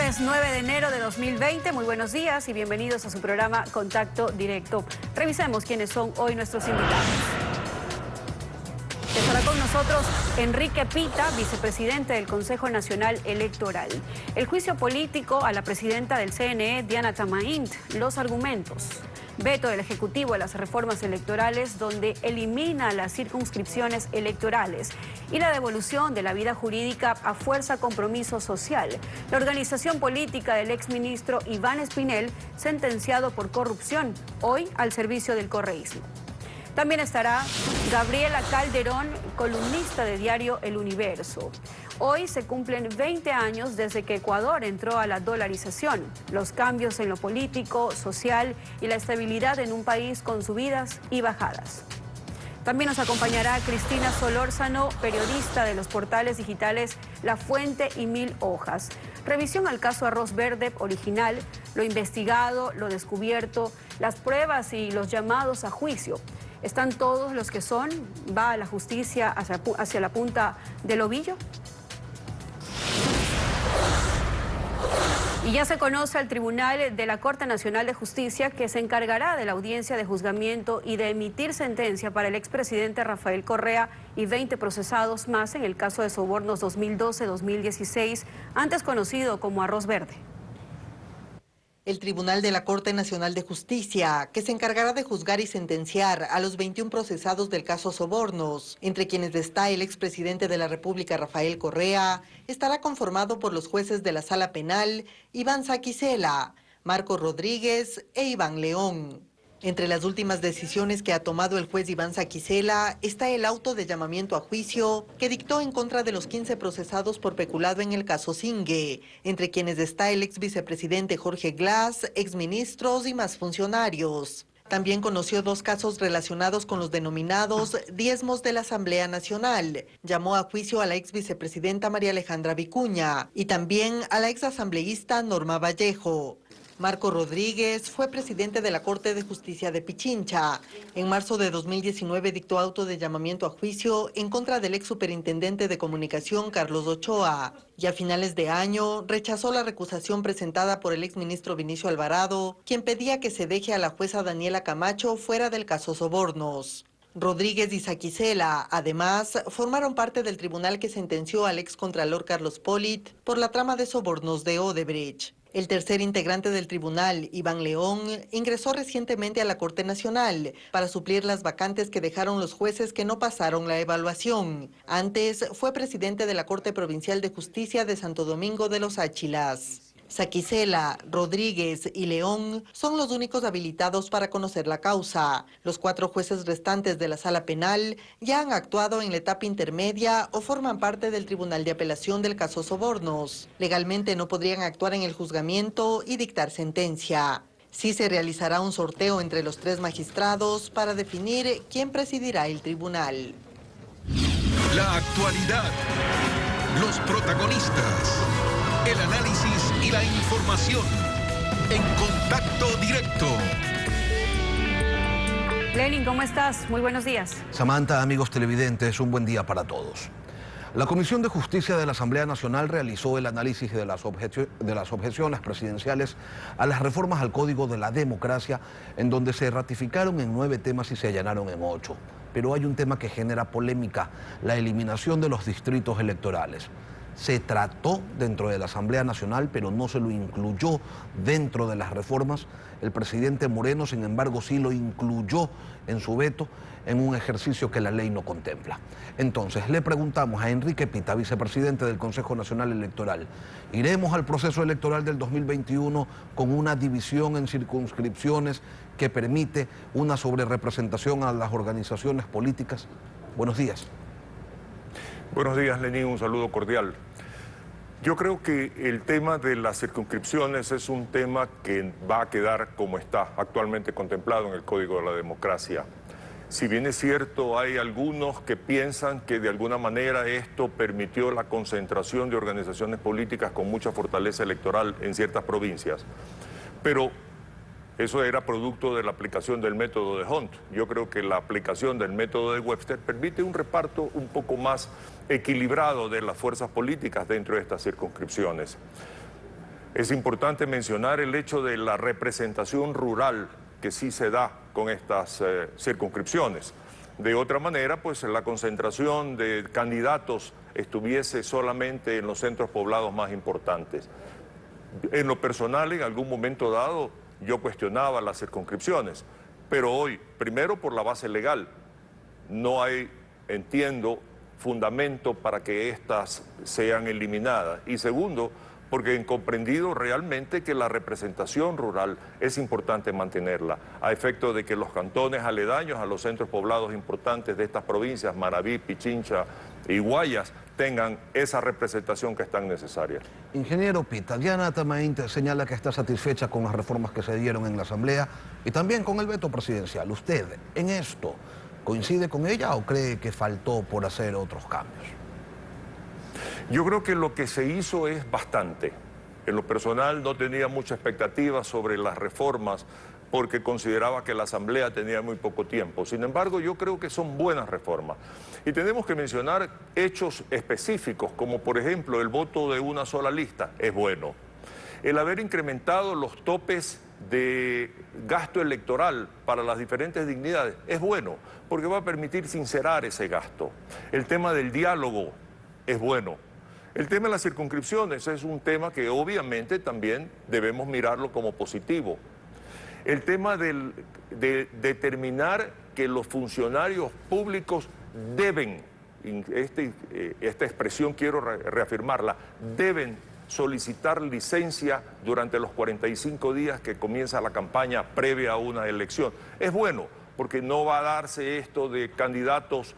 Lunes 9 de enero de 2020, muy buenos días y bienvenidos a su programa Contacto Directo. Revisemos quiénes son hoy nuestros invitados. Estará con nosotros Enrique Pita, vicepresidente del Consejo Nacional Electoral. El juicio político a la presidenta del CNE, Diana Tamaint, los argumentos. Veto del Ejecutivo a las reformas electorales donde elimina las circunscripciones electorales y la devolución de la vida jurídica a fuerza compromiso social. La organización política del exministro Iván Espinel, sentenciado por corrupción, hoy al servicio del correísmo. También estará Gabriela Calderón, columnista de diario El Universo. Hoy se cumplen 20 años desde que Ecuador entró a la dolarización, los cambios en lo político, social y la estabilidad en un país con subidas y bajadas. También nos acompañará Cristina Solórzano, periodista de los portales digitales La Fuente y Mil Hojas. Revisión al caso Arroz Verde original, lo investigado, lo descubierto, las pruebas y los llamados a juicio. ¿Están todos los que son? ¿Va la justicia hacia la punta del ovillo? Y ya se conoce al Tribunal de la Corte Nacional de Justicia que se encargará de la audiencia de juzgamiento y de emitir sentencia para el expresidente Rafael Correa y 20 procesados más en el caso de sobornos 2012-2016, antes conocido como Arroz Verde. El Tribunal de la Corte Nacional de Justicia, que se encargará de juzgar y sentenciar a los 21 procesados del caso Sobornos, entre quienes está el expresidente de la República Rafael Correa, estará conformado por los jueces de la Sala Penal, Iván Saquicela, Marco Rodríguez e Iván León. Entre las últimas decisiones que ha tomado el juez Iván Saquicela está el auto de llamamiento a juicio que dictó en contra de los 15 procesados por peculado en el caso Singue, entre quienes está el ex vicepresidente Jorge Glass, exministros y más funcionarios. También conoció 2 casos relacionados con los denominados diezmos de la Asamblea Nacional. Llamó a juicio a la ex vicepresidenta María Alejandra Vicuña y también a la ex asambleísta Norma Vallejo. Marco Rodríguez fue presidente de la Corte de Justicia de Pichincha. En marzo de 2019 dictó auto de llamamiento a juicio en contra del ex superintendente de comunicación Carlos Ochoa. Y a finales de año rechazó la recusación presentada por el exministro Vinicio Alvarado, quien pedía que se deje a la jueza Daniela Camacho fuera del caso Sobornos. Rodríguez y Saquicela, además, formaron parte del tribunal que sentenció al excontralor Carlos Polit por la trama de sobornos de Odebrecht. El tercer integrante del tribunal, Iván León, ingresó recientemente a la Corte Nacional para suplir las vacantes que dejaron los jueces que no pasaron la evaluación. Antes fue presidente de la Corte Provincial de Justicia de Santo Domingo de los Áchilas. Saquicela, Rodríguez y León son los únicos habilitados para conocer la causa. Los 4 jueces restantes de la Sala Penal ya han actuado en la etapa intermedia o forman parte del Tribunal de Apelación del caso Sobornos. Legalmente no podrían actuar en el juzgamiento y dictar sentencia. Sí se realizará un sorteo entre los 3 magistrados para definir quién presidirá el tribunal. La actualidad, los protagonistas, el análisis y la información en Contacto Directo. Lenin, ¿cómo estás? Muy buenos días. Samantha, amigos televidentes, un buen día para todos. La Comisión de Justicia de la Asamblea Nacional realizó el análisis de las objeciones presidenciales a las reformas al Código de la Democracia, en donde se ratificaron en 9 temas y se allanaron en 8. Pero hay un tema que genera polémica: la eliminación de los distritos electorales. Se trató dentro de la Asamblea Nacional, pero no se lo incluyó dentro de las reformas. El presidente Moreno, sin embargo, sí lo incluyó en su veto en un ejercicio que la ley no contempla. Entonces, le preguntamos a Enrique Pita, vicepresidente del Consejo Nacional Electoral, ¿iremos al proceso electoral del 2021 con una división en circunscripciones que permite una sobrerepresentación a las organizaciones políticas? Buenos días. Buenos días, Lenín, un saludo cordial. Yo creo que el tema de las circunscripciones es un tema que va a quedar como está actualmente contemplado en el Código de la Democracia. Si bien es cierto, hay algunos que piensan que de alguna manera esto permitió la concentración de organizaciones políticas con mucha fortaleza electoral en ciertas provincias, pero eso era producto de la aplicación del método de Hunt. Yo creo que la aplicación del método de Webster permite un reparto un poco más equilibrado de las fuerzas políticas dentro de estas circunscripciones. Es importante mencionar el hecho de la representación rural que sí se da con estas circunscripciones. De otra manera, pues la concentración de candidatos estuviese solamente en los centros poblados más importantes. En lo personal, en algún momento dado, yo cuestionaba las circunscripciones, pero hoy, primero por la base legal, no hay, entiendo, fundamento para que éstas sean eliminadas. Y segundo, porque he comprendido realmente que la representación rural es importante mantenerla, a efecto de que los cantones aledaños a los centros poblados importantes de estas provincias, Manabí, Pichincha y Guayas, tengan esa representación que es tan necesaria. Ingeniero Pita, Diana Tamaín señala que está satisfecha con las reformas que se dieron en la Asamblea y también con el veto presidencial. ¿Usted en esto coincide con ella o cree que faltó por hacer otros cambios? Yo creo que lo que se hizo es bastante. En lo personal no tenía mucha expectativa sobre las reformas porque consideraba que la Asamblea tenía muy poco tiempo. Sin embargo, yo creo que son buenas reformas. Y tenemos que mencionar hechos específicos, como por ejemplo el voto de una sola lista, es bueno. El haber incrementado los topes de gasto electoral para las diferentes dignidades es bueno, porque va a permitir sincerar ese gasto. El tema del diálogo es bueno. El tema de las circunscripciones es un tema que obviamente también debemos mirarlo como positivo. El tema de determinar que los funcionarios públicos deben, esta expresión quiero reafirmarla, deben solicitar licencia durante los 45 días que comienza la campaña previa a una elección. Es bueno, porque no va a darse esto de candidatos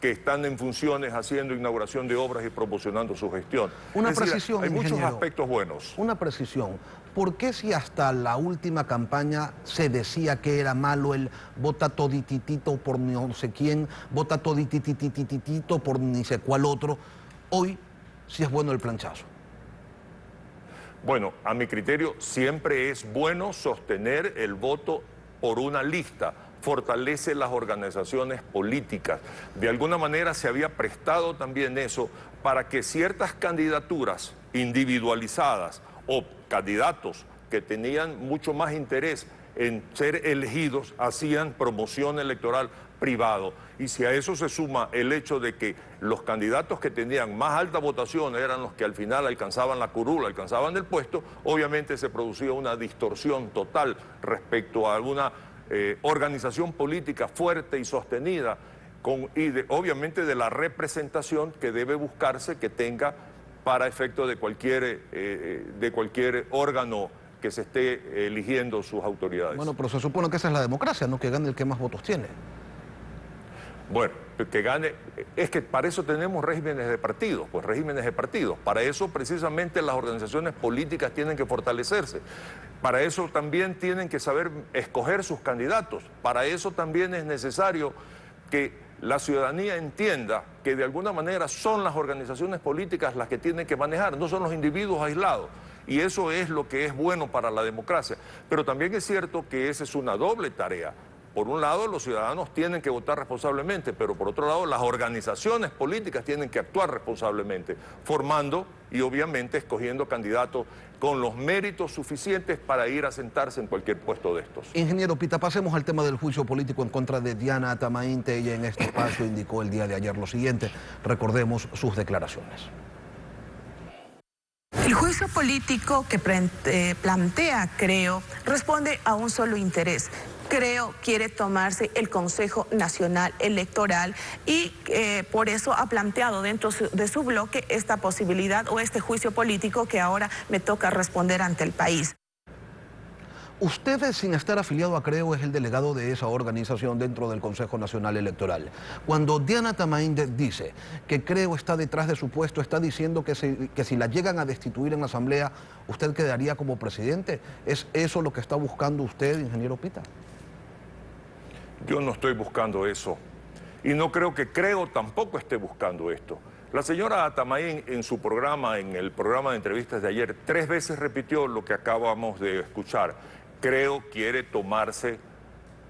que están en funciones haciendo inauguración de obras y promocionando su gestión. Una precisión, hay muchos ingeniero, aspectos buenos. Una precisión. ¿Por qué si hasta la última campaña se decía que era malo el vota todititito por no sé quién, vota todititititito por ni sé cuál otro, hoy sí es bueno el planchazo? Bueno, a mi criterio siempre es bueno sostener el voto por una lista, fortalece las organizaciones políticas. De alguna manera se había prestado también eso para que ciertas candidaturas individualizadas o candidatos que tenían mucho más interés en ser elegidos hacían promoción electoral privado. Y si a eso se suma el hecho de que los candidatos que tenían más alta votación eran los que al final alcanzaban la curula, alcanzaban el puesto, obviamente se producía una distorsión total respecto a alguna organización política fuerte y sostenida, obviamente de la representación que debe buscarse que tenga para efecto de cualquier órgano que se esté eligiendo sus autoridades. Bueno, pero se supone que esa es la democracia, ¿no? Que gane el que más votos tiene. Bueno, que gane, es que para eso tenemos regímenes de partidos, pues regímenes de partidos. Para eso precisamente las organizaciones políticas tienen que fortalecerse. Para eso también tienen que saber escoger sus candidatos. Para eso también es necesario que la ciudadanía entienda que de alguna manera son las organizaciones políticas las que tienen que manejar, no son los individuos aislados. Y eso es lo que es bueno para la democracia. Pero también es cierto que esa es una doble tarea. Por un lado, los ciudadanos tienen que votar responsablemente, pero por otro lado, las organizaciones políticas tienen que actuar responsablemente, formando y obviamente escogiendo candidatos con los méritos suficientes para ir a sentarse en cualquier puesto de estos. Ingeniero Pita, pasemos al tema del juicio político en contra de Diana Tamaín. Ella en este espacio indicó el día de ayer lo siguiente. Recordemos sus declaraciones. El juicio político que plantea, creo, responde a un solo interés. Creo quiere tomarse el Consejo Nacional Electoral y por eso ha planteado dentro de su bloque esta posibilidad o este juicio político que ahora me toca responder ante el país. Usted, sin estar afiliado a Creo, es el delegado de esa organización dentro del Consejo Nacional Electoral. Cuando Diana Tamaín dice que Creo está detrás de su puesto, está diciendo que si la llegan a destituir en la Asamblea, usted quedaría como presidente. ¿Es eso lo que está buscando usted, ingeniero Pita? Yo no estoy buscando eso. Y no creo que Creo tampoco esté buscando esto. La señora Tamaín en su programa, en el programa de entrevistas de ayer, 3 veces repitió lo que acabamos de escuchar. Creo quiere tomarse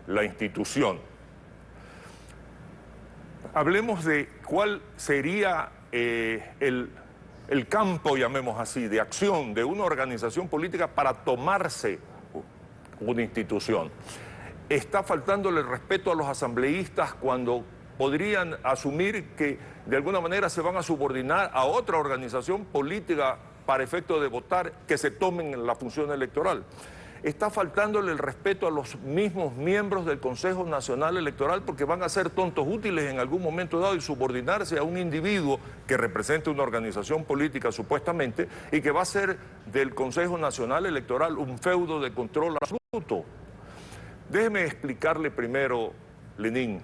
la institución. Hablemos de cuál sería el el campo, llamemos así, de acción de una organización política para tomarse una institución. Está faltándole el respeto a los asambleístas cuando podrían asumir que de alguna manera se van a subordinar a otra organización política para efecto de votar, que se tomen la función electoral. Está faltándole el respeto a los mismos miembros del Consejo Nacional Electoral porque van a ser tontos útiles en algún momento dado y subordinarse a un individuo que represente una organización política supuestamente y que va a ser del Consejo Nacional Electoral un feudo de control absoluto. Déjeme explicarle primero, Lenín,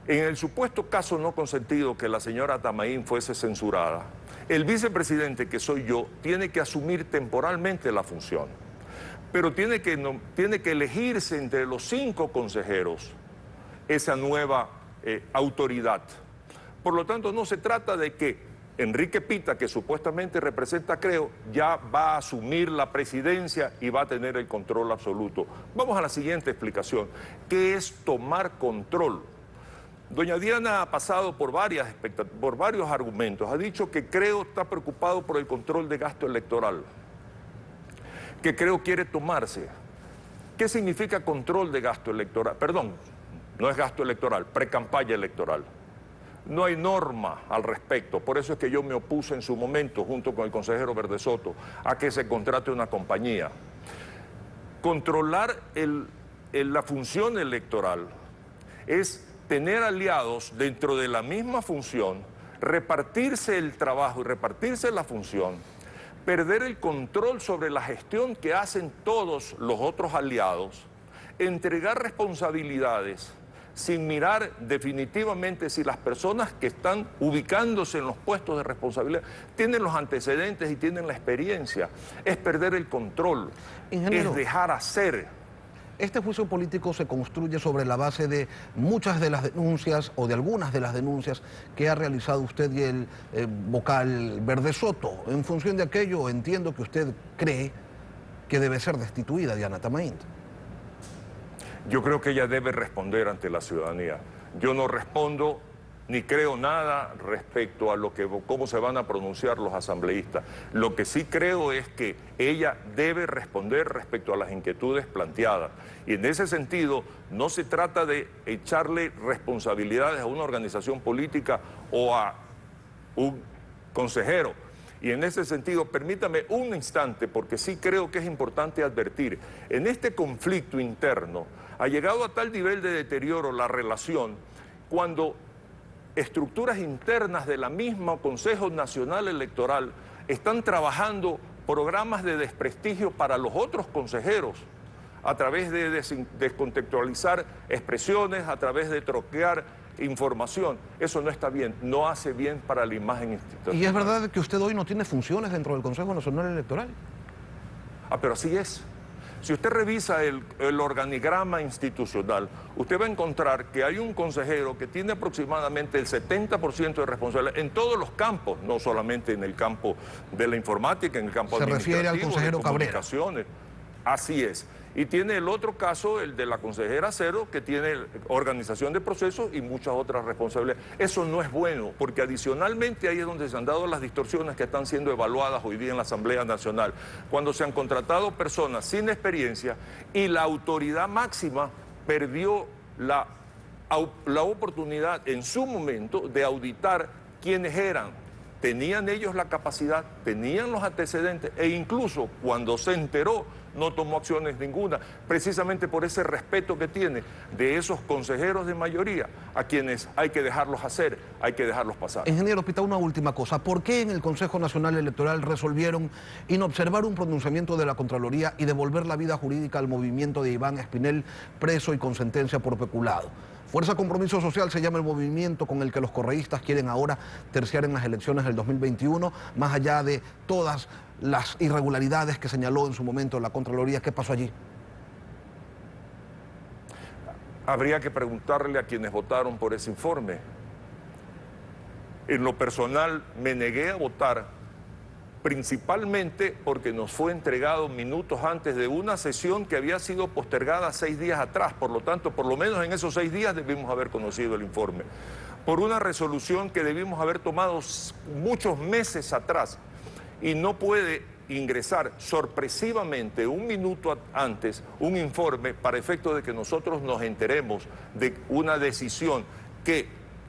en el supuesto caso no consentido que la señora Tamaín fuese censurada, el vicepresidente, que soy yo, tiene que asumir temporalmente la función, pero tiene que elegirse entre los 5 consejeros esa nueva autoridad. Por lo tanto, no se trata de que Enrique Pita, que supuestamente representa Creo, ya va a asumir la presidencia y va a tener el control absoluto. Vamos a la siguiente explicación. ¿Qué es tomar control? Doña Diana ha pasado por varios argumentos. Ha dicho que Creo está preocupado por el control de gasto electoral, que Creo quiere tomarse. ¿Qué significa control de gasto electoral? Perdón, no es gasto electoral, precampaña electoral. No hay norma al respecto, por eso es que yo me opuse en su momento, junto con el consejero Verde Soto, a que se contrate una compañía. Controlar la función electoral es tener aliados dentro de la misma función, repartirse el trabajo y repartirse la función, perder el control sobre la gestión que hacen todos los otros aliados, entregar responsabilidades sin mirar definitivamente si las personas que están ubicándose en los puestos de responsabilidad tienen los antecedentes y tienen la experiencia. Es perder el control, Ingeniero, es dejar hacer. Este juicio político se construye sobre la base de muchas de las denuncias o de algunas de las denuncias que ha realizado usted y el vocal Verde Soto. En función de aquello, entiendo que usted cree que debe ser destituida Diana Tamaín. Yo creo que ella debe responder ante la ciudadanía. Yo no respondo ni creo nada respecto a cómo se van a pronunciar los asambleístas. Lo que sí creo es que ella debe responder respecto a las inquietudes planteadas. Y en ese sentido, no se trata de echarle responsabilidades a una organización política o a un consejero. Y en ese sentido, permítame un instante, porque sí creo que es importante advertir, en este conflicto interno ha llegado a tal nivel de deterioro la relación cuando estructuras internas de la misma Consejo Nacional Electoral están trabajando programas de desprestigio para los otros consejeros a través de descontextualizar expresiones, a través de troquear información. Eso no está bien, no hace bien para la imagen institucional. ¿Y es verdad que usted hoy no tiene funciones dentro del Consejo Nacional Electoral? Ah, pero así es. Si usted revisa el organigrama institucional, usted va a encontrar que hay un consejero que tiene aproximadamente el 70% de responsabilidad en todos los campos, no solamente en el campo de la informática, en el campo administrativo. Se refiere al consejero de Cabrera. comunicaciones. Así es. Y tiene el otro caso, el de la consejera Cero, que tiene organización de procesos y muchas otras responsabilidades. Eso no es bueno, porque adicionalmente ahí es donde se han dado las distorsiones que están siendo evaluadas hoy día en la Asamblea Nacional, cuando se han contratado personas sin experiencia y la autoridad máxima perdió la oportunidad en su momento de auditar quiénes eran. Tenían ellos la capacidad, tenían los antecedentes e incluso cuando se enteró no tomó acciones ninguna, precisamente por ese respeto que tiene de esos consejeros de mayoría a quienes hay que dejarlos hacer, hay que dejarlos pasar. Ingeniero Pita, una última cosa. ¿Por qué en el Consejo Nacional Electoral resolvieron inobservar un pronunciamiento de la Contraloría y devolver la vida jurídica al movimiento de Iván Espinel, preso y con sentencia por peculado? Fuerza Compromiso Social se llama el movimiento con el que los correístas quieren ahora terciar en las elecciones del 2021, más allá de todas las irregularidades que señaló en su momento la Contraloría. ¿Qué pasó allí? Habría que preguntarle a quienes votaron por ese informe. En lo personal me negué a votar, principalmente porque nos fue entregado minutos antes de una sesión que había sido postergada 6 días atrás. Por lo tanto, por lo menos en esos 6 días debimos haber conocido el informe. por una resolución que debimos haber tomado muchos meses atrás y no puede ingresar sorpresivamente un minuto antes un informe para efecto de que nosotros nos enteremos de una decisión que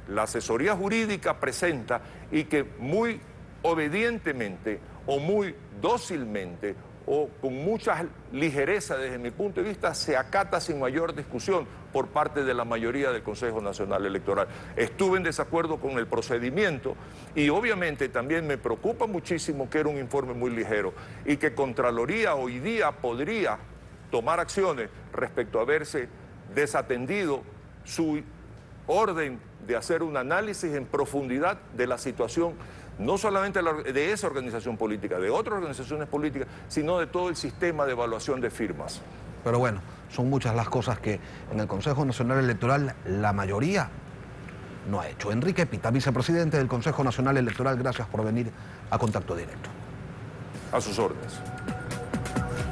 la asesoría jurídica presenta y que muy obedientemente o muy dócilmente o con mucha ligereza desde mi punto de vista se acata sin mayor discusión por parte de la mayoría del Consejo Nacional Electoral. Estuve en desacuerdo con el procedimiento y obviamente también me preocupa muchísimo que era un informe muy ligero y que Contraloría hoy día podría tomar acciones respecto a haberse desatendido su orden de hacer un análisis en profundidad de la situación no solamente de esa organización política, de otras organizaciones políticas, sino de todo el sistema de evaluación de firmas. Pero bueno, son muchas las cosas que en el Consejo Nacional Electoral la mayoría no ha hecho. Enrique Pita, vicepresidente del Consejo Nacional Electoral, gracias por venir a Contacto Directo. A sus órdenes.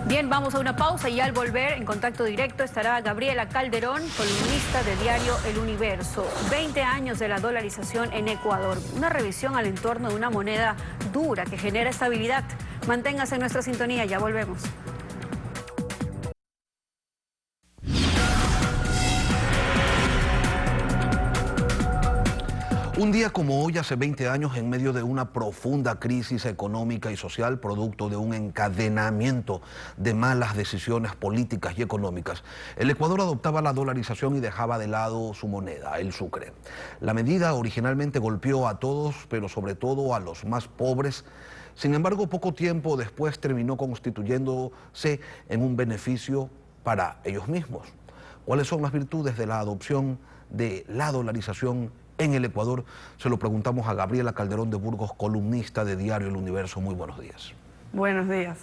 Bien, vamos a una pausa y al volver en Contacto Directo estará Gabriela Calderón, columnista de diario El Universo. 20 años de la dolarización en Ecuador. Una revisión al entorno de una moneda dura que genera estabilidad. Manténgase en nuestra sintonía, ya volvemos. Un día como hoy, hace 20 años, en medio de una profunda crisis económica y social, producto de un encadenamiento de malas decisiones políticas y económicas, el Ecuador adoptaba la dolarización y dejaba de lado su moneda, el sucre. La medida originalmente golpeó a todos, pero sobre todo a los más pobres. Sin embargo, poco tiempo después terminó constituyéndose en un beneficio para ellos mismos. ¿Cuáles son las virtudes de la adopción de la dolarización en el Ecuador? Se lo preguntamos a Gabriela Calderón de Burgos, columnista de Diario El Universo. Muy buenos días. Buenos días.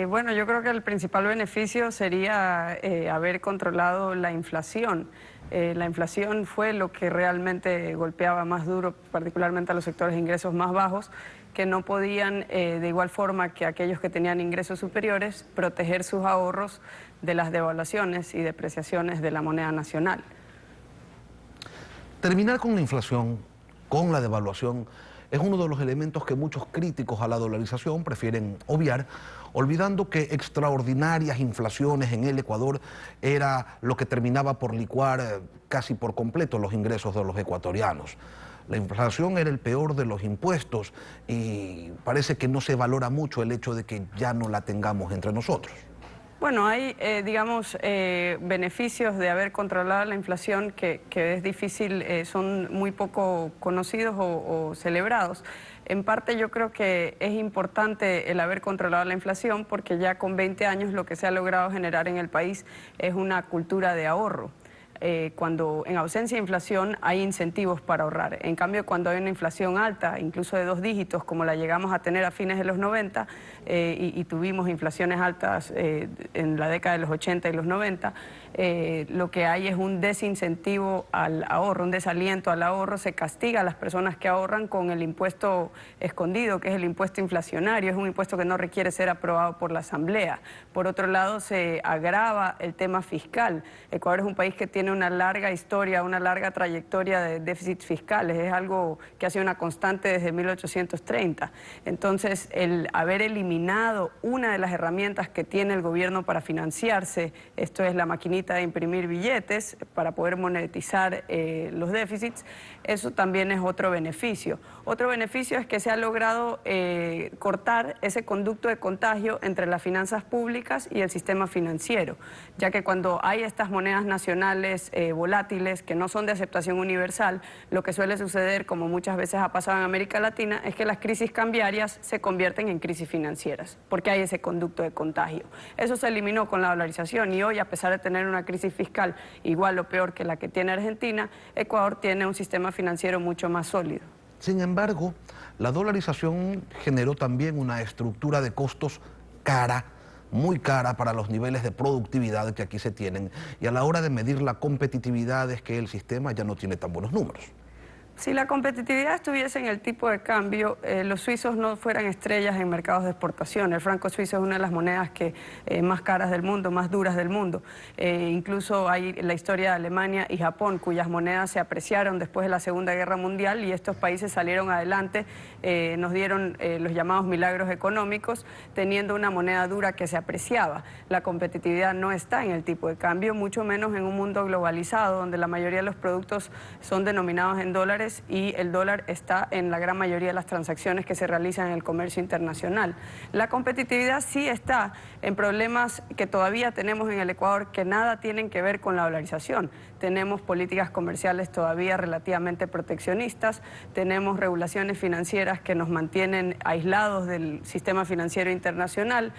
Bueno, yo creo que el principal beneficio sería haber controlado la inflación. La inflación fue lo que realmente golpeaba más duro, particularmente a los sectores de ingresos más bajos, que no podían, de igual forma que aquellos que tenían ingresos superiores, proteger sus ahorros de las devaluaciones y depreciaciones de la moneda nacional. Terminar con la inflación, con la devaluación, es uno de los elementos que muchos críticos a la dolarización prefieren obviar, olvidando que extraordinarias inflaciones en el Ecuador era lo que terminaba por licuar casi por completo los ingresos de los ecuatorianos. La inflación era el peor de los impuestos y parece que no se valora mucho el hecho de que ya no la tengamos entre nosotros. Bueno, hay, digamos, beneficios de haber controlado la inflación que es difícil, son muy poco conocidos o celebrados. En parte yo creo que es importante el haber controlado la inflación porque ya con 20 años lo que se ha logrado generar en el país es una cultura de ahorro. Cuando en ausencia de inflación hay incentivos para ahorrar. En cambio, cuando hay una inflación alta, incluso de 2 dígitos, como la llegamos a tener a fines de los 90, y tuvimos inflaciones altas en la década de los 80 y los 90, lo que hay es un desincentivo al ahorro, un desaliento al ahorro. Se castiga a las personas que ahorran con el impuesto escondido, que es el impuesto inflacionario. Es un impuesto que no requiere ser aprobado por la Asamblea. Por otro lado, se agrava el tema fiscal. Ecuador es un país que tiene una larga historia, una larga trayectoria de déficits fiscales. Es algo que ha sido una constante desde 1830. Entonces, el haber eliminado una de las herramientas que tiene el gobierno para financiarse, esto es la maquinita de imprimir billetes para poder monetizar los déficits, eso también es otro beneficio. Otro beneficio es que se ha logrado cortar ese conducto de contagio entre las finanzas públicas y el sistema financiero, ya que cuando hay estas monedas nacionales volátiles que no son de aceptación universal, lo que suele suceder, como muchas veces ha pasado en América Latina, es que las crisis cambiarias se convierten en crisis financieras, porque hay ese conducto de contagio. Eso se eliminó con la dolarización y hoy, a pesar de tener una crisis fiscal igual o peor que la que tiene Argentina, Ecuador tiene un sistema financiero mucho más sólido. Sin embargo, la dolarización generó también una estructura de costos cara, muy cara para los niveles de productividad que aquí se tienen, y a la hora de medir la competitividad es que el sistema ya no tiene tan buenos números. Si la competitividad estuviese en el tipo de cambio, los suizos no fueran estrellas en mercados de exportación. El franco suizo es una de las monedas más caras del mundo, más duras del mundo. Incluso hay la historia de Alemania y Japón, cuyas monedas se apreciaron después de la Segunda Guerra Mundial y estos países salieron adelante, nos dieron los llamados milagros económicos, teniendo una moneda dura que se apreciaba. La competitividad no está en el tipo de cambio, mucho menos en un mundo globalizado, donde la mayoría de los productos son denominados en dólares y el dólar está en la gran mayoría de las transacciones que se realizan en el comercio internacional. La competitividad sí está en problemas que todavía tenemos en el Ecuador que nada tienen que ver con la dolarización. Tenemos políticas comerciales todavía relativamente proteccionistas, tenemos regulaciones financieras que nos mantienen aislados del sistema financiero internacional,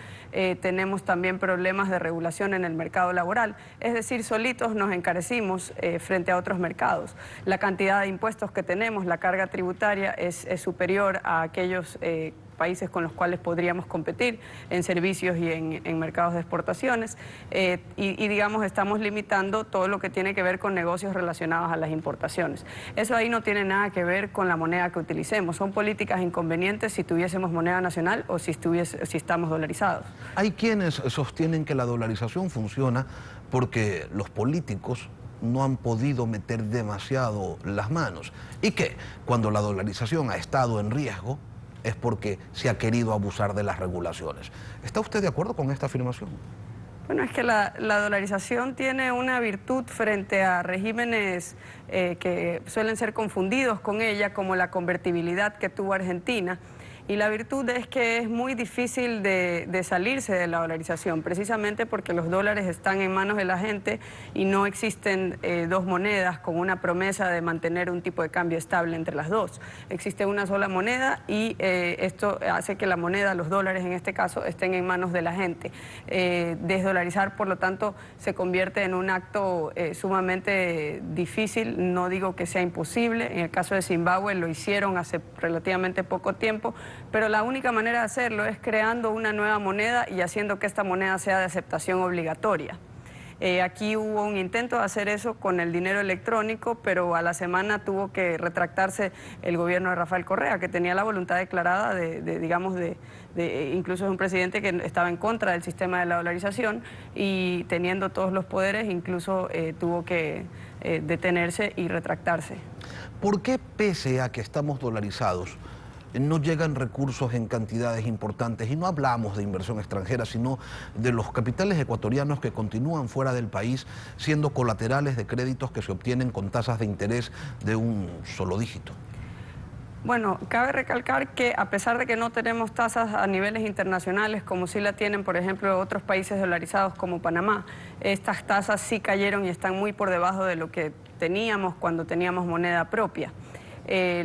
tenemos también problemas de regulación en el mercado laboral, es decir, solitos nos encarecimos frente a otros mercados. La cantidad de impuestos que tenemos, la carga tributaria es superior a aquellos países con los cuales podríamos competir en servicios y en mercados de exportaciones y digamos estamos limitando todo lo que tiene que ver con negocios relacionados a las importaciones. Eso ahí no tiene nada que ver con la moneda que utilicemos, son políticas inconvenientes si tuviésemos moneda nacional o si estamos dolarizados. Hay quienes sostienen que la dolarización funciona porque los políticos no han podido meter demasiado las manos y que cuando la dolarización ha estado en riesgo es porque se ha querido abusar de las regulaciones. ¿Está usted de acuerdo con esta afirmación? Bueno, es que la dolarización tiene una virtud frente a regímenes que suelen ser confundidos con ella, como la convertibilidad que tuvo Argentina. Y la virtud es que es muy difícil de salirse de la dolarización, precisamente porque los dólares están en manos de la gente y no existen dos monedas con una promesa de mantener un tipo de cambio estable entre las dos. Existe una sola moneda y esto hace que la moneda, los dólares en este caso, estén en manos de la gente. Desdolarizar, por lo tanto, se convierte en un acto sumamente difícil, no digo que sea imposible. En el caso de Zimbabue lo hicieron hace relativamente poco tiempo, pero la única manera de hacerlo es creando una nueva moneda y haciendo que esta moneda sea de aceptación obligatoria. Aquí hubo un intento de hacer eso con el dinero electrónico, pero a la semana tuvo que retractarse el gobierno de Rafael Correa, que tenía la voluntad declarada incluso es un presidente que estaba en contra del sistema de la dolarización y teniendo todos los poderes, incluso tuvo que detenerse y retractarse. ¿Por qué, pese a que estamos dolarizados, no llegan recursos en cantidades importantes? Y no hablamos de inversión extranjera, sino de los capitales ecuatorianos que continúan fuera del país, siendo colaterales de créditos que se obtienen con tasas de interés de un solo dígito. Bueno, cabe recalcar que a pesar de que no tenemos tasas a niveles internacionales, como sí la tienen, por ejemplo, otros países dolarizados como Panamá, estas tasas sí cayeron y están muy por debajo de lo que teníamos cuando teníamos moneda propia.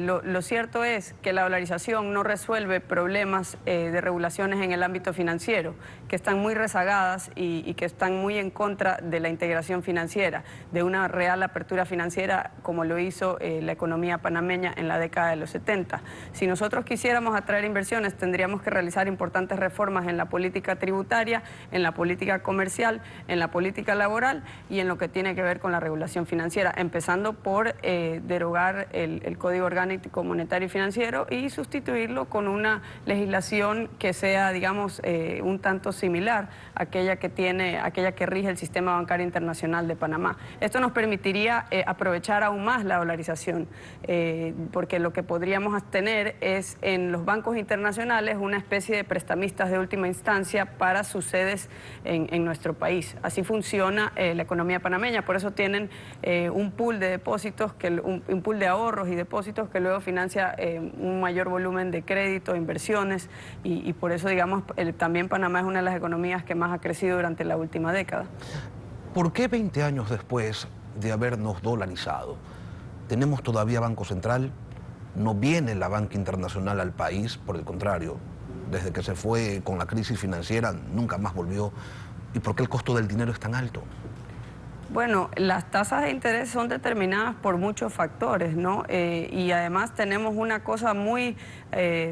Lo cierto es que la dolarización no resuelve problemas de regulaciones en el ámbito financiero, que están muy rezagadas y que están muy en contra de la integración financiera, de una real apertura financiera como lo hizo la economía panameña en la década de los 70. Si nosotros quisiéramos atraer inversiones, tendríamos que realizar importantes reformas en la política tributaria, en la política comercial, en la política laboral y en lo que tiene que ver con la regulación financiera, empezando por derogar el Código Orgánico Monetario y Financiero y sustituirlo con una legislación que sea, digamos, un tanto similar a aquella que rige el sistema bancario internacional de Panamá. Esto nos permitiría aprovechar aún más la dolarización, porque lo que podríamos tener es en los bancos internacionales una especie de prestamistas de última instancia para sus sedes en nuestro país. Así funciona la economía panameña, por eso tienen un pool de depósitos, un pool de ahorros y depósitos que luego financia un mayor volumen de crédito, inversiones y por eso, digamos, también Panamá es una de las economías que más ha crecido durante la última década. ¿Por qué 20 años después de habernos dolarizado tenemos todavía Banco Central? ¿No viene la banca internacional al país? Por el contrario, desde que se fue con la crisis financiera nunca más volvió. ¿Y por qué el costo del dinero es tan alto? Bueno, las tasas de interés son determinadas por muchos factores, ¿no? Y además tenemos una cosa muy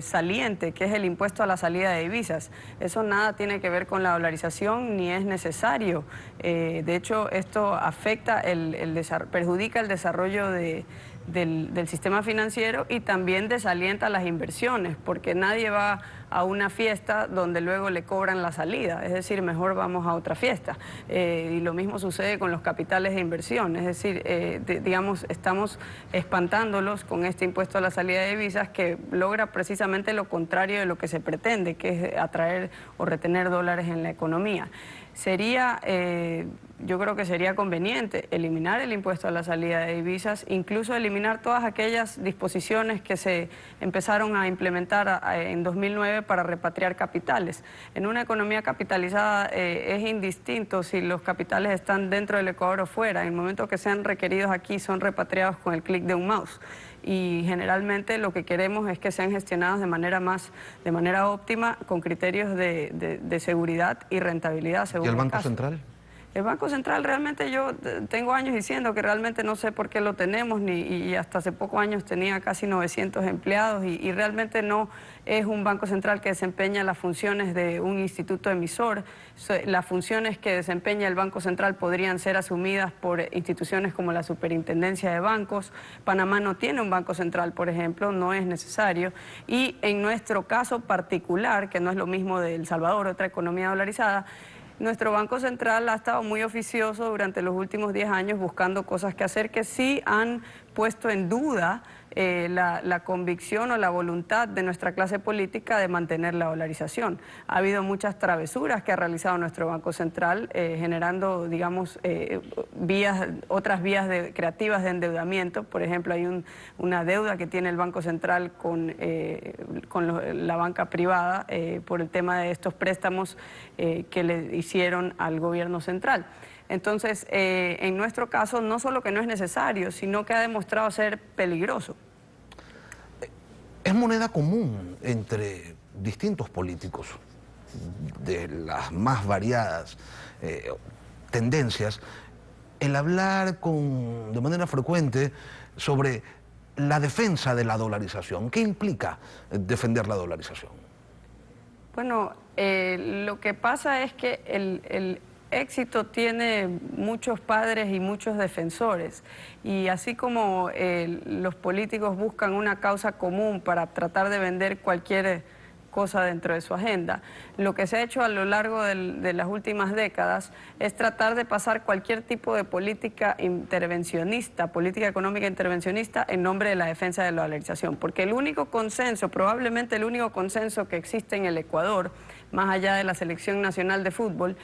saliente, que es el impuesto a la salida de divisas. Eso nada tiene que ver con la dolarización ni es necesario. De hecho, esto afecta, perjudica el desarrollo de del sistema financiero, y también desalienta las inversiones, porque nadie va a una fiesta donde luego le cobran la salida, es decir, mejor vamos a otra fiesta. Y lo mismo sucede con los capitales de inversión, es decir, digamos, estamos espantándolos con este impuesto a la salida de divisas que logra precisamente lo contrario de lo que se pretende, que es atraer o retener dólares en la economía. Yo creo que sería conveniente eliminar el impuesto a la salida de divisas, incluso eliminar todas aquellas disposiciones que se empezaron a implementar en 2009 para repatriar capitales. En una economía capitalizada es indistinto si los capitales están dentro del Ecuador o fuera. En el momento que sean requeridos aquí, son repatriados con el clic de un mouse. Y generalmente lo que queremos es que sean gestionados de manera óptima, con criterios de seguridad y rentabilidad. ¿Y el Banco Central? El Banco Central realmente, yo tengo años diciendo que realmente no sé por qué lo tenemos, y hasta hace pocos años tenía casi 900 empleados, y realmente no es un Banco Central que desempeña las funciones de un instituto emisor. Las funciones que desempeña el Banco Central podrían ser asumidas por instituciones como la Superintendencia de Bancos. Panamá no tiene un Banco Central, por ejemplo, no es necesario, y en nuestro caso particular, que no es lo mismo de El Salvador, otra economía dolarizada, nuestro Banco Central ha estado muy oficioso durante los últimos 10 años buscando cosas que hacer que sí han puesto en duda la convicción o la voluntad de nuestra clase política de mantener la dolarización. Ha habido muchas travesuras que ha realizado nuestro Banco Central, generando, digamos, otras vías creativas de endeudamiento. Por ejemplo, hay una deuda que tiene el Banco Central con la banca privada por el tema de estos préstamos que le hicieron al gobierno central. Entonces, en nuestro caso, no solo que no es necesario, sino que ha demostrado ser peligroso. Es moneda común entre distintos políticos de las más variadas tendencias el hablar de manera frecuente sobre la defensa de la dolarización. ¿Qué implica defender la dolarización? Bueno, lo que pasa es que el éxito tiene muchos padres y muchos defensores, y así como los políticos buscan una causa común para tratar de vender cualquier cosa dentro de su agenda, lo que se ha hecho a lo largo de las últimas décadas es tratar de pasar cualquier tipo de política intervencionista, política económica intervencionista, en nombre de la defensa de la dolarización, porque el único consenso, probablemente el único consenso que existe en el Ecuador, más allá de la selección nacional de fútbol,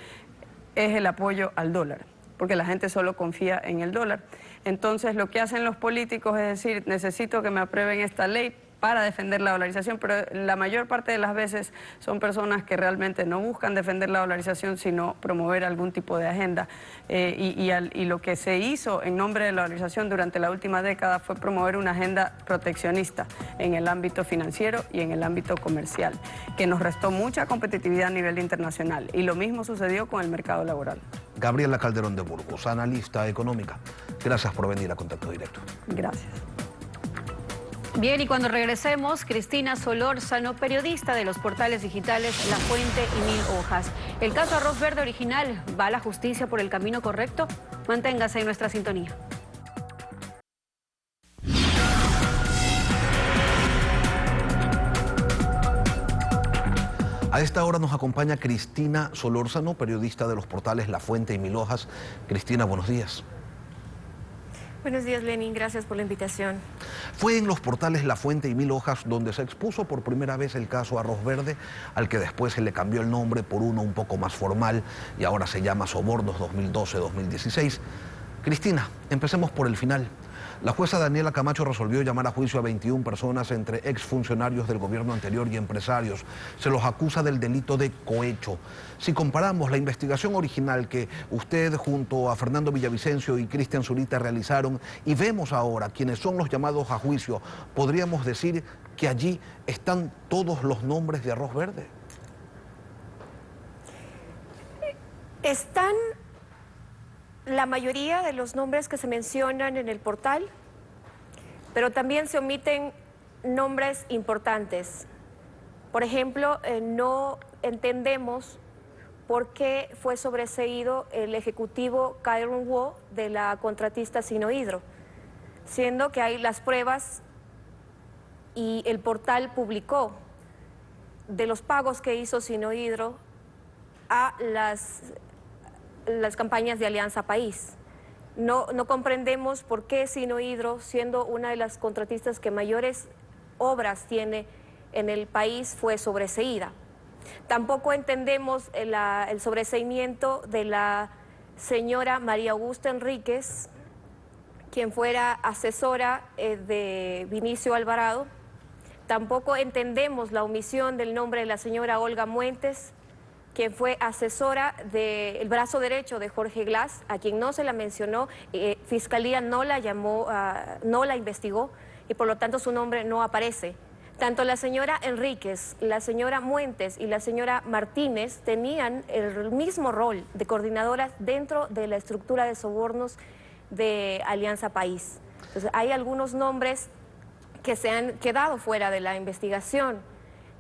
es el apoyo al dólar, porque la gente solo confía en el dólar. Entonces, lo que hacen los políticos es decir, necesito que me aprueben esta ley para defender la dolarización, pero la mayor parte de las veces son personas que realmente no buscan defender la dolarización, sino promover algún tipo de agenda. Y lo que se hizo en nombre de la dolarización durante la última década fue promover una agenda proteccionista en el ámbito financiero y en el ámbito comercial, que nos restó mucha competitividad a nivel internacional. Y lo mismo sucedió con el mercado laboral. Gabriela Calderón de Burgos, analista económica. Gracias por venir a Contacto Directo. Gracias. Bien, y cuando regresemos, Cristina Solórzano, periodista de los portales digitales La Fuente y Mil Hojas. ¿El caso Arroz Verde original va a la justicia por el camino correcto? Manténgase en nuestra sintonía. A esta hora nos acompaña Cristina Solórzano, periodista de los portales La Fuente y Mil Hojas. Cristina, buenos días. Buenos días, Lenin. Gracias por la invitación. Fue en los portales La Fuente y Mil Hojas donde se expuso por primera vez el caso Arroz Verde, al que después se le cambió el nombre por uno un poco más formal y ahora se llama Sobornos 2012-2016. Cristina, empecemos por el final. La jueza Daniela Camacho resolvió llamar a juicio a 21 personas, entre exfuncionarios del gobierno anterior y empresarios. Se los acusa del delito de cohecho. Si comparamos la investigación original que usted junto a Fernando Villavicencio y Cristian Zurita realizaron y vemos ahora quienes son los llamados a juicio, ¿podríamos decir que allí están todos los nombres de Arroz Verde? Están la mayoría de los nombres que se mencionan en el portal, pero también se omiten nombres importantes. Por ejemplo, no entendemos por qué fue sobreseído el ejecutivo Kyron Wu de la contratista Sinohydro. siendo que hay las pruebas y el portal publicó de los pagos que hizo Sinohydro a las campañas de Alianza País. No comprendemos por qué Sinohydro, siendo una de las contratistas que mayores obras tiene en el país, fue sobreseída. Tampoco entendemos el sobreseimiento de la señora María Augusta Enríquez, quien fuera asesora de Vinicio Alvarado. Tampoco entendemos la omisión del nombre de la señora Olga Muentes, quien fue asesora del brazo derecho de Jorge Glass, a quien no se la mencionó, Fiscalía no la llamó, no la investigó y por lo tanto su nombre no aparece. Tanto la señora Enríquez, la señora Muentes y la señora Martínez tenían el mismo rol de coordinadoras dentro de la estructura de sobornos de Alianza País. Entonces, hay algunos nombres que se han quedado fuera de la investigación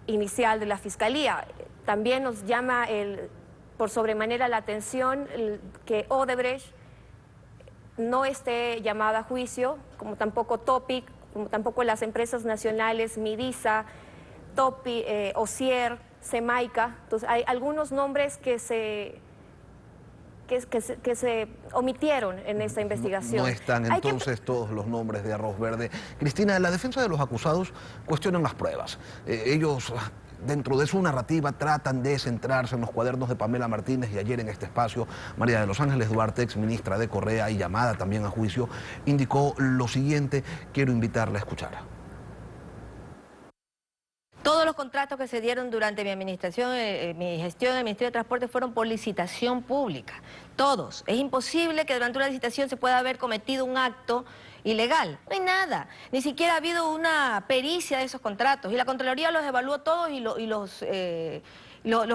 inicial de la Fiscalía. También nos llama por sobremanera la atención que Odebrecht no esté llamada a juicio, como tampoco Topic, como tampoco las empresas nacionales Midisa, Osier, Semaica. Entonces hay algunos nombres que se omitieron en esta investigación. No están entonces todos los nombres de Arroz Verde. Cristina, la defensa de los acusados cuestionan las pruebas. Ellos, dentro de su narrativa, tratan de centrarse en los cuadernos de Pamela Martínez, y ayer en este espacio, María de los Ángeles Duarte, ex ministra de Correa y llamada también a juicio, indicó lo siguiente. Quiero invitarla a escuchar. Todos los contratos que se dieron durante mi administración, mi gestión en el Ministerio de Transporte fueron por licitación pública. Todos. Es imposible que durante una licitación se pueda haber cometido un acto ilegal. No hay nada. Ni siquiera ha habido una pericia de esos contratos. Y la Contraloría los evaluó todos y los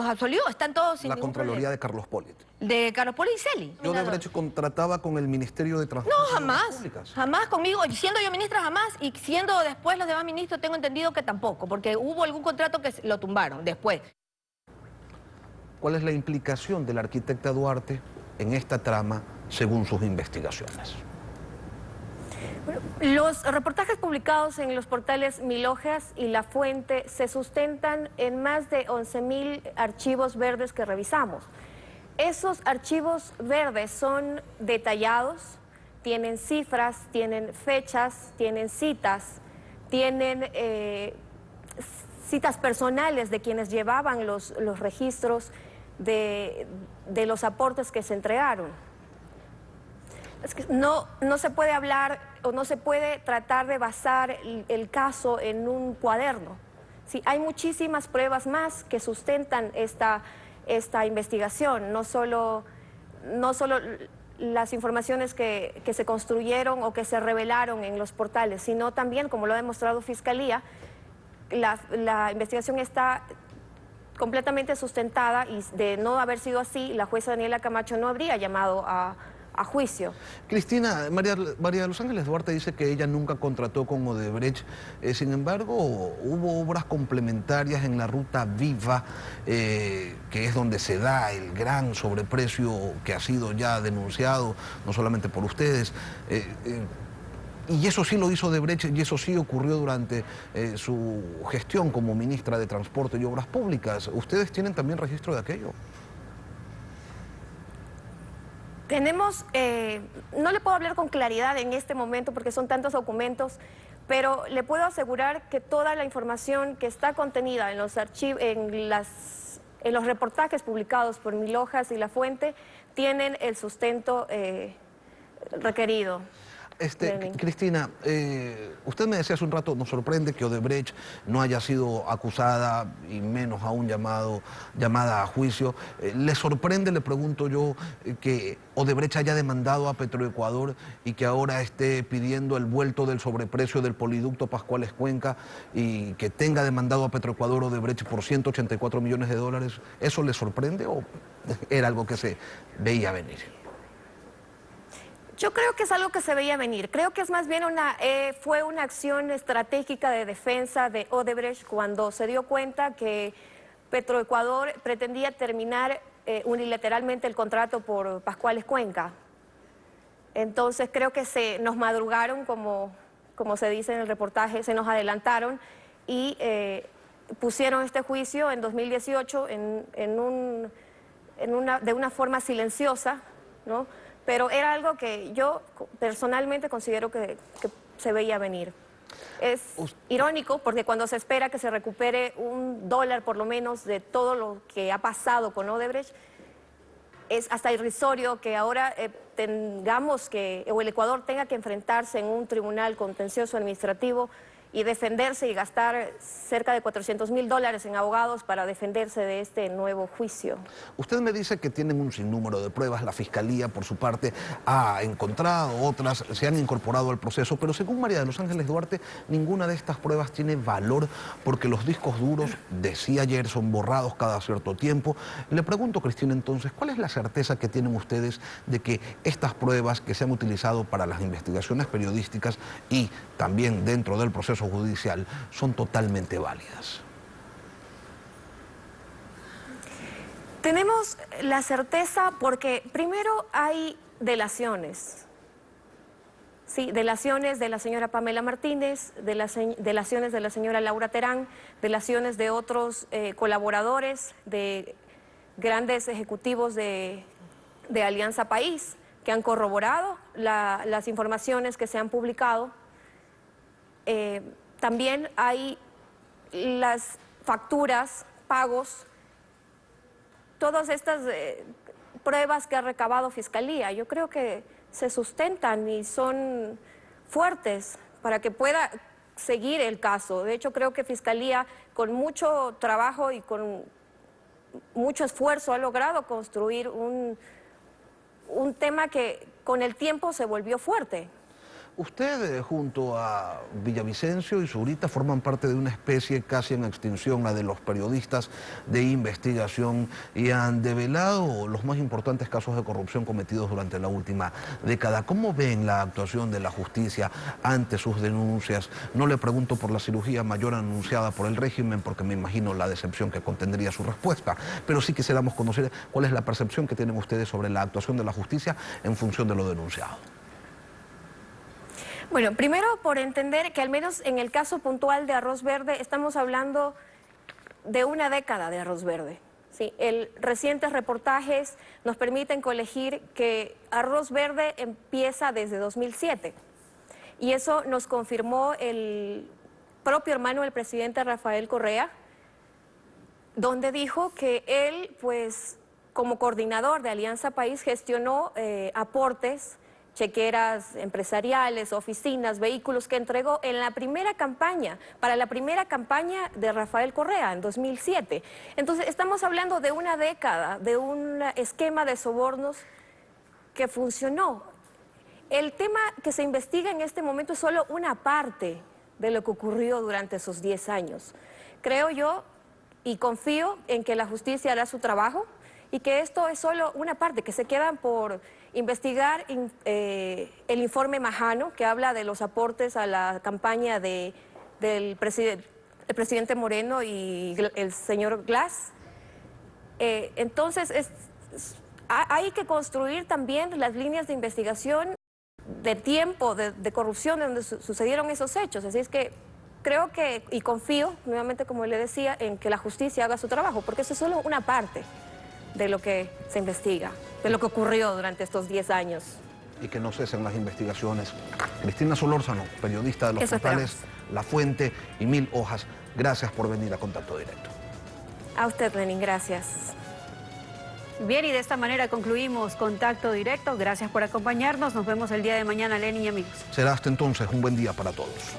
absolvió. Están todos sin ningún Contraloría problema. de Carlos Pollitt. De Carlos Pollitt y Celi. Odebrecht contrataba con el Ministerio de Transporte. No, jamás. Jamás conmigo. Siendo yo ministra, jamás. Y siendo después los demás ministros, tengo entendido que tampoco. Porque hubo algún contrato que lo tumbaron después. ¿Cuál es la implicación de la arquitecta Duarte en esta trama según sus investigaciones? Los reportajes publicados en los portales Mil Hojas y La Fuente se sustentan en más de 11.000 archivos verdes que revisamos. Esos archivos verdes son detallados, tienen cifras, tienen fechas, tienen citas, tienen citas personales de quienes llevaban los registros de los aportes que se entregaron. Es que no se puede hablar o no se puede tratar de basar el caso en un cuaderno. Sí, hay muchísimas pruebas más que sustentan esta investigación, no solo las informaciones que se construyeron o que se revelaron en los portales, sino también, como lo ha demostrado Fiscalía, la investigación está completamente sustentada y de no haber sido así, la jueza Daniela Camacho no habría llamado a juicio. Cristina, María de los Ángeles Duarte dice que ella nunca contrató con Odebrecht, sin embargo hubo obras complementarias en la ruta Viva, que es donde se da el gran sobreprecio que ha sido ya denunciado, no solamente por ustedes, y eso sí lo hizo Odebrecht y eso sí ocurrió durante su gestión como ministra de Transporte y Obras Públicas. ¿Ustedes tienen también registro de aquello? Tenemos, no le puedo hablar con claridad en este momento porque son tantos documentos, pero le puedo asegurar que toda la información que está contenida en los archivos, en los reportajes publicados por Mil Hojas y La Fuente, tienen el sustento requerido. Cristina, usted me decía hace un rato, nos sorprende que Odebrecht no haya sido acusada y menos aún llamada a juicio. ¿Le sorprende, le pregunto yo, que Odebrecht haya demandado a Petroecuador y que ahora esté pidiendo el vuelto del sobreprecio del poliducto Pascuales Cuenca y que tenga demandado a Petroecuador Odebrecht por 184 millones de dólares? ¿Eso le sorprende o era algo que se veía venir? Yo creo que es algo que se veía venir. Creo que es más bien fue una acción estratégica de defensa de Odebrecht cuando se dio cuenta que Petroecuador pretendía terminar unilateralmente el contrato por Pascuales Cuenca. Entonces creo que nos madrugaron, como se dice en el reportaje, se nos adelantaron y pusieron este juicio en 2018 de una forma silenciosa, ¿no? Pero era algo que yo personalmente considero que se veía venir. Es irónico porque cuando se espera que se recupere $1 por lo menos de todo lo que ha pasado con Odebrecht, es hasta irrisorio que ahora o el Ecuador tenga que enfrentarse en un tribunal contencioso administrativo y defenderse y gastar cerca de $400.000 en abogados para defenderse de este nuevo juicio. Usted me dice que tienen un sinnúmero de pruebas, la Fiscalía por su parte ha encontrado, otras se han incorporado al proceso, pero según María de los Ángeles Duarte, ninguna de estas pruebas tiene valor porque los discos duros, decía ayer, son borrados cada cierto tiempo. Le pregunto, Cristina, entonces, ¿cuál es la certeza que tienen ustedes de que estas pruebas que se han utilizado para las investigaciones periodísticas y también dentro del proceso judicial son totalmente válidas? Tenemos la certeza porque primero hay delaciones. Sí, delaciones de la señora Pamela Martínez, delaciones de la señora Laura Terán, delaciones de otros colaboradores, de grandes ejecutivos de Alianza País, que han corroborado las informaciones que se han publicado. También hay las facturas, pagos, todas estas pruebas que ha recabado Fiscalía. Yo creo que se sustentan y son fuertes para que pueda seguir el caso. De hecho, creo que Fiscalía, con mucho trabajo y con mucho esfuerzo, ha logrado construir un tema que con el tiempo se volvió fuerte. Usted, junto a Villavicencio y Zurita, forman parte de una especie casi en extinción, la de los periodistas de investigación, y han develado los más importantes casos de corrupción cometidos durante la última década. ¿Cómo ven la actuación de la justicia ante sus denuncias? No le pregunto por la cirugía mayor anunciada por el régimen, porque me imagino la decepción que contendría su respuesta, pero sí quisiéramos conocer cuál es la percepción que tienen ustedes sobre la actuación de la justicia en función de lo denunciado. Bueno, primero por entender que al menos en el caso puntual de Arroz Verde estamos hablando de una década de Arroz Verde. ¿Sí? Recientes reportajes nos permiten colegir que Arroz Verde empieza desde 2007 y eso nos confirmó el propio hermano del presidente Rafael Correa, donde dijo que él, pues, como coordinador de Alianza País, gestionó aportes, chequeras empresariales, oficinas, vehículos que entregó en la primera campaña, para la primera campaña de Rafael Correa en 2007. Entonces estamos hablando de una década, de un esquema de sobornos que funcionó. El tema que se investiga en este momento es solo una parte de lo que ocurrió durante esos 10 años. Creo yo y confío en que la justicia hará su trabajo y que esto es solo una parte, que se quedan por investigar el informe Majano, que habla de los aportes a la campaña del presidente Moreno y el señor Glass. Entonces, hay que construir también las líneas de investigación de tiempo, de corrupción, donde sucedieron esos hechos. Así es que creo que, y confío, nuevamente como le decía, en que la justicia haga su trabajo, porque eso es solo una parte de lo que se investiga, de lo que ocurrió durante estos 10 años. Y que no cesen las investigaciones. Cristina Solórzano, periodista de los portales La Fuente y Mil Hojas, gracias por venir a Contacto Directo. A usted, Lenín, gracias. Bien, y de esta manera concluimos Contacto Directo. Gracias por acompañarnos. Nos vemos el día de mañana, Lenín y amigos. Será hasta entonces un buen día para todos.